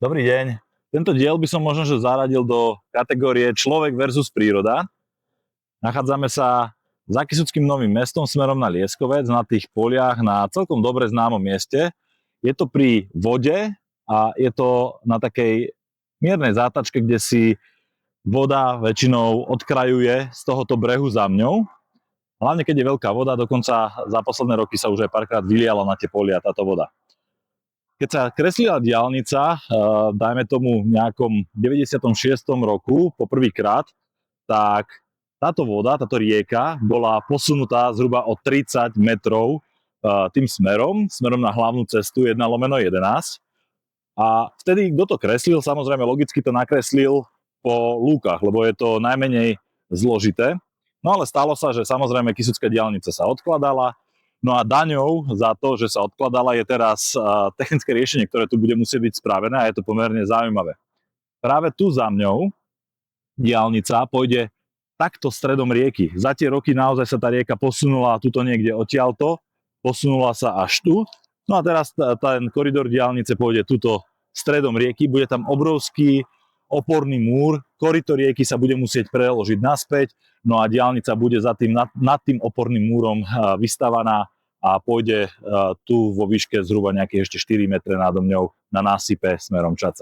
Dobrý deň. Tento diel by som možno že zaradil do kategórie človek versus príroda. Nachádzame sa za Kysuckým Novým Mestom smerom na Lieskovec, na tých poliach, na celkom dobre známom mieste. Je to pri vode a je to na takej miernej zátačke, kde si voda väčšinou odkrajuje z tohoto brehu za mňou. Hlavne keď je veľká voda, dokonca za posledné roky sa už aj párkrát vyliala na tie polia táto voda. Keď sa kreslila diaľnica, dajme tomu v nejakom 96. roku poprvýkrát, tak táto voda, táto rieka bola posunutá zhruba o 30 metrov tým smerom na hlavnú cestu 1/11. A vtedy, kto to kreslil, samozrejme logicky to nakreslil po lúkach, lebo je to najmenej zložité. No ale stalo sa, že samozrejme Kysucká diaľnica sa odkladala. No a daňou za to, že sa odkladala, je teraz technické riešenie, ktoré tu bude musieť byť spravené a je to pomerne zaujímavé. Práve tu za mňou diaľnica pôjde takto stredom rieky. Za tie roky naozaj sa tá rieka posunula tuto niekde odtiaľto, posunula sa až tu. No a teraz ten koridor diaľnice pôjde tuto stredom rieky, bude tam obrovský oporný múr, koryto rieky sa bude musieť preložiť naspäť, no a diaľnica bude za tým, nad tým oporným múrom vystavaná a pôjde tu vo výške zhruba nejakých ešte 4 metre nado mňou na násype smerom Čaca.